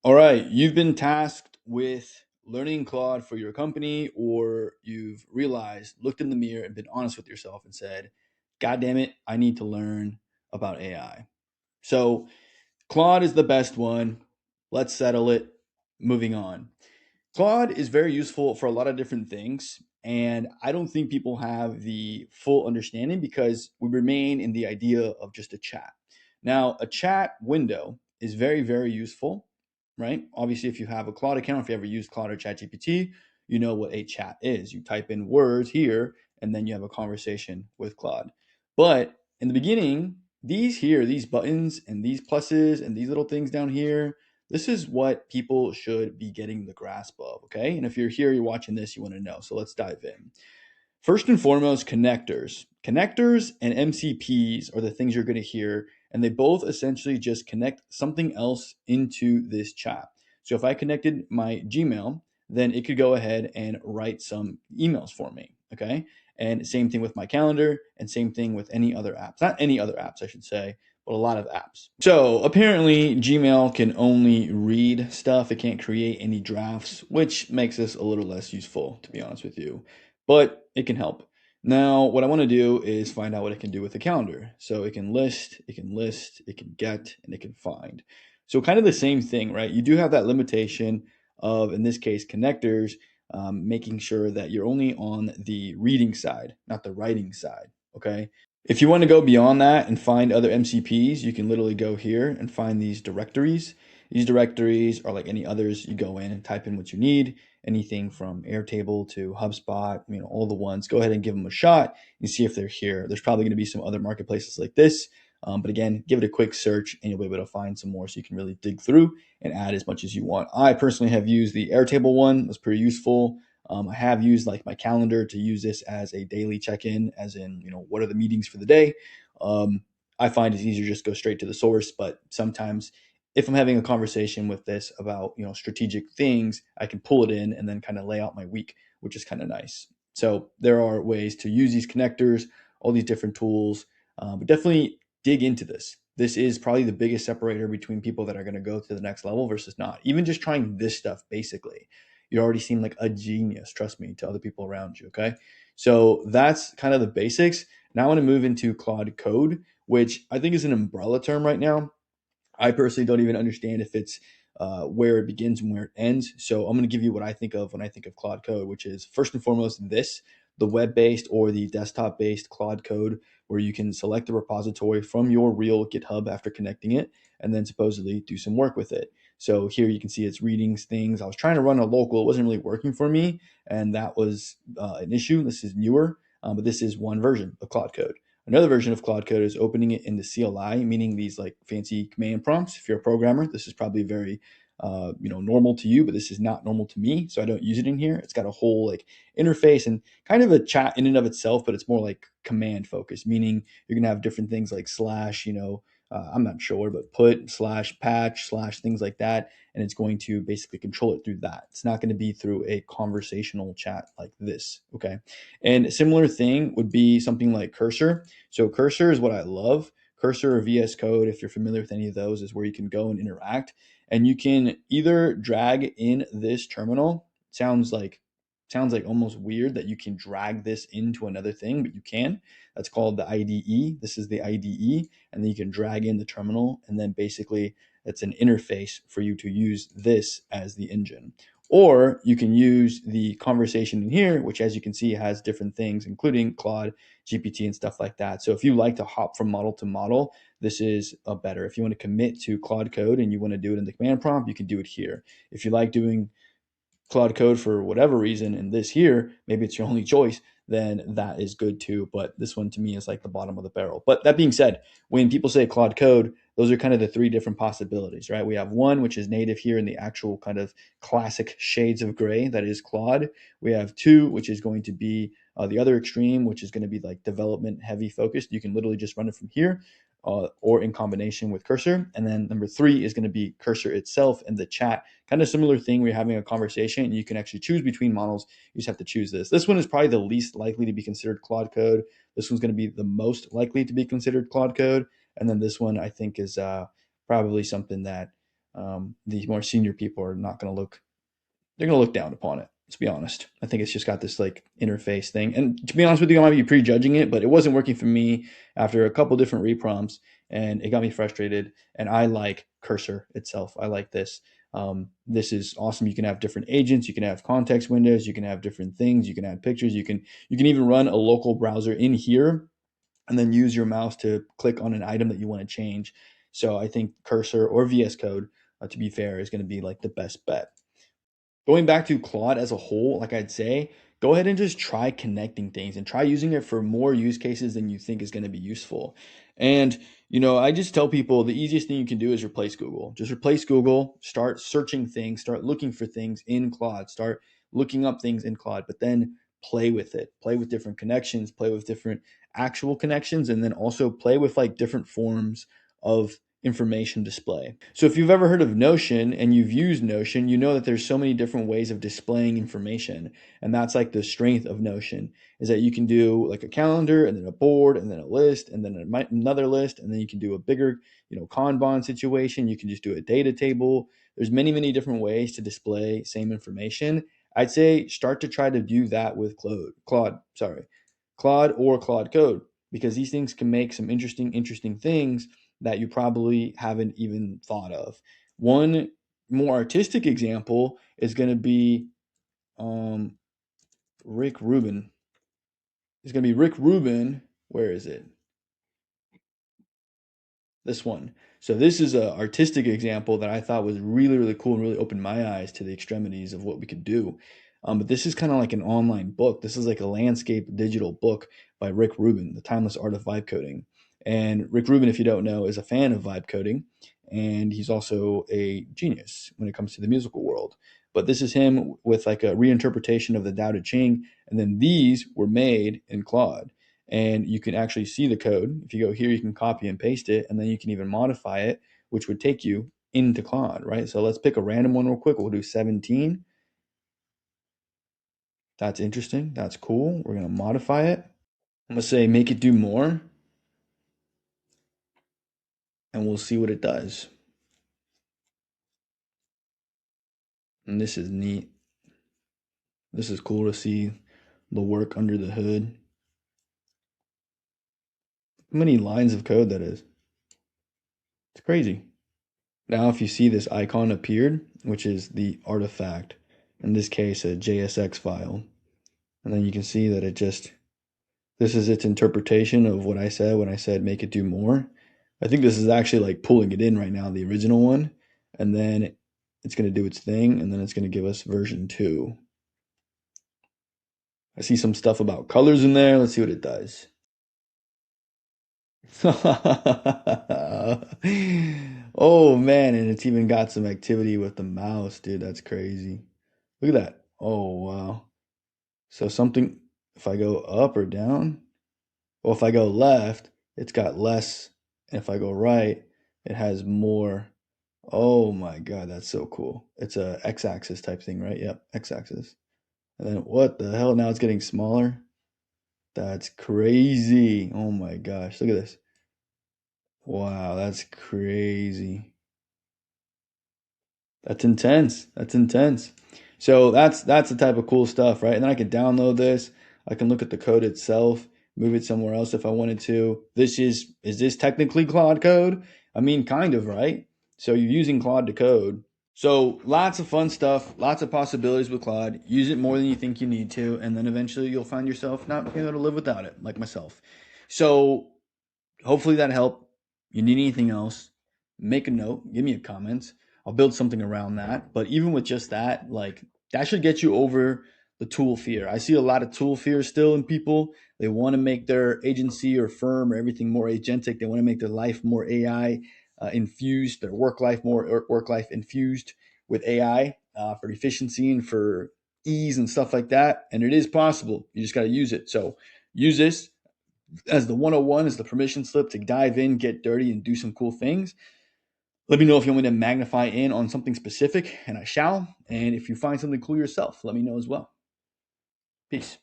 All right, you've been tasked with learning Claude for your company, or you've realized, looked in the mirror, and been honest with yourself and said, God damn it, I need to learn about AI. So, Claude is the best one. Let's settle it. Moving on. Claude is very useful for a lot of different things, and I don't think people have the full understanding because we remain in the idea of just a chat. Now, a chat window is very, very useful, right? Obviously, if you have a Claude account, if you ever use Claude or ChatGPT, you know what a chat is. You type in words here, and then you have a conversation with Claude. But in the beginning, these here, these buttons and these pluses and these little things down here, this is what people should be getting the grasp of, okay? And if you're here, you're watching this, you want to know. So let's dive in. First and foremost, connectors. Connectors and MCPs are the things you're going to hear, and they both essentially just connect something else into this chat. So if I connected my Gmail, then it could go ahead and write some emails for me, okay? And same thing with my calendar, and same thing with any other apps. Not any other apps, I should say, but a lot of apps. So apparently, Gmail can only read stuff, it can't create any drafts, which makes this a little less useful, to be honest with you, but it can help. Now, what I want to do is find out what it can do with the calendar. So it can list, it can get, and it can find. So kind of the same thing, right? You do have that limitation of, in this case, connectors, making sure that you're only on the reading side, not the writing side, okay? If you want to go beyond that and find other MCPs, you can literally go here and find these directories. These directories are like any others. You go in and type in what you need, anything from Airtable to HubSpot, all the ones. Go ahead and give them a shot and see if they're here. There's probably going to be some other marketplaces like this. But again, give it a quick search and you'll be able to find some more so you can really dig through and add as much as you want. I personally have used the Airtable one. That's pretty useful. I have used like my calendar to use this as a daily check-in, as in, what are the meetings for the day? Um, I find it's easier just go straight to the source, but sometimes if I'm having a conversation with this about, strategic things, I can pull it in and then kind of lay out my week, which is kind of nice. So there are ways to use these connectors, all these different tools, but definitely dig into this. This is probably the biggest separator between people that are going to go to the next level versus not. Even just trying this stuff, basically, you already seem like a genius, trust me, to other people around you, okay? So that's kind of the basics. Now I want to move into Claude Code, which I think is an umbrella term right now. I personally don't even understand if it's where it begins and where it ends. So I'm going to give you what I think of when I think of Claude Code, which is first and foremost the web-based or the desktop-based Claude Code, where you can select the repository from your real GitHub after connecting it, and then supposedly do some work with it. So here you can see it's reading things. I was trying to run a local, it wasn't really working for me, and that was an issue. This is newer, but this is one version of Claude Code. Another version of Claude Code is opening it in the CLI, meaning these like fancy command prompts. If you're a programmer, this is probably very normal to you, but this is not normal to me, so I don't use it in here. It's got a whole like interface and kind of a chat in and of itself, but it's more like command focused, meaning you're gonna have different things like slash, I'm not sure, but put slash patch slash things like that, and it's going to basically control it through that. It's not going to be through a conversational chat like this, okay? And a similar thing would be something like Cursor. So Cursor is what I love. Cursor or VS Code, if you're familiar with any of those, is where you can go and interact. And you can either drag in this terminal. Sounds like almost weird that you can drag this into another thing, but you can. That's called the IDE. This is the IDE, and then you can drag in the terminal, and then basically it's an interface for you to use this as the engine. Or you can use the conversation in here, which as you can see has different things, including Claude, GPT, and stuff like that. So if you like to hop from model to model, this is a better. If you want to commit to Claude Code and you want to do it in the command prompt, you can do it here. If you like doing Claude Code for whatever reason, and this here, maybe it's your only choice, then that is good too. But this one to me is like the bottom of the barrel. But that being said, when people say Claude Code, those are kind of the three different possibilities, right? We have one, which is native here in the actual kind of classic shades of gray, that is Claude. We have two, which is going to be the other extreme, which is going to be like development heavy focused. You can literally just run it from here. Or in combination with Cursor. And then number three is going to be Cursor itself in the chat. Kind of similar thing. We're having a conversation and you can actually choose between models. You just have to choose this. This one is probably the least likely to be considered Claude Code. This one's going to be the most likely to be considered Claude Code. And then this one I think is probably something that The more senior people are not going to look, they're going to look down upon it. Let's be honest. I think it's just got this like interface thing. And to be honest with you, I might be prejudging it, but it wasn't working for me after a couple different reprompts, and it got me frustrated. And I like Cursor itself. I like this. This is awesome. You can have different agents. You can have context windows. You can have different things. You can add pictures. You can even run a local browser in here, and then use your mouse to click on an item that you want to change. So I think Cursor or VS Code, to be fair, is going to be like the best bet. Going back to Claude as a whole, like I'd say, go ahead and just try connecting things and try using it for more use cases than you think is going to be useful. And, I just tell people the easiest thing you can do is replace Google. Just replace Google, start searching things, start looking for things in Claude, start looking up things in Claude, but then play with it. Play with different connections, play with different actual connections, and then also play with like different forms of information display. So if you've ever heard of Notion and you've used Notion, you know that there's so many different ways of displaying information. And that's like the strength of Notion, is that you can do like a calendar and then a board and then a list and then another list. And then you can do a bigger, Kanban situation. You can just do a data table. There's many, many different ways to display same information. I'd say start to try to do that with Claude or Claude Code, because these things can make some interesting things that you probably haven't even thought of. One more artistic example is going to be um, Rick Rubin. It's going to be Rick Rubin. Where is it? This one. So this is an artistic example that I thought was really, really cool and really opened my eyes to the extremities of what we could do. But this is kind of like an online book. This is like a landscape digital book by Rick Rubin, The Timeless Art of Vibe Coding. And Rick Rubin, if you don't know, is a fan of vibe coding, and he's also a genius when it comes to the musical world. But this is him with like a reinterpretation of the Tao Te Ching, and then these were made in Claude, and you can actually see the code. If you go here, you can copy and paste it, and then you can even modify it, which would take you into Claude, right? So let's pick a random one real quick. We'll do 17. That's interesting. That's cool. We're going to modify it. I'm going to say make it do more, and we'll see what it does. And this is neat. This is cool to see the work under the hood. How many lines of code that is? It's crazy. Now, if you see this icon appeared, which is the artifact, in this case, a JSX file, and then you can see that this is its interpretation of what I said when I said make it do more. I think this is actually like pulling it in right now, the original one, and then it's going to do its thing, and then it's going to give us version 2. I see some stuff about colors in there. Let's see what it does. Oh man, and it's even got some activity with the mouse, dude. That's crazy. Look at that. Oh wow. So something, if I go up or down, well, if I go left, it's got less, and if I go right, it has more. Oh my God, that's so cool. It's a x-axis type thing, right? Yep, x-axis. And then what the hell? Now it's getting smaller. That's crazy. Oh my gosh, look at this. Wow, that's crazy. That's intense. That's intense. So that's the type of cool stuff, right? And then I can download this. I can look at the code itself, move it somewhere else if I wanted to. Is this technically Claude code? I mean, kind of, right? So you're using Claude to code. So lots of fun stuff, lots of possibilities with Claude. Use it more than you think you need to, and then eventually you'll find yourself not being able to live without it, like myself. So hopefully that helped. You need anything else, make a note, give me a comment. I'll build something around that. But even with just that, like that should get you over the tool fear. I see a lot of tool fear still in people. They want to make their agency or firm or everything more agentic. They want to make their life more AI infused, their work life more work life infused with AI for efficiency and for ease and stuff like that. And it is possible. You just got to use it. So use this as the 101, is the permission slip to dive in, get dirty, and do some cool things. Let me know if you want me to magnify in on something specific, and I shall. And if you find something cool yourself, let me know as well. Peace.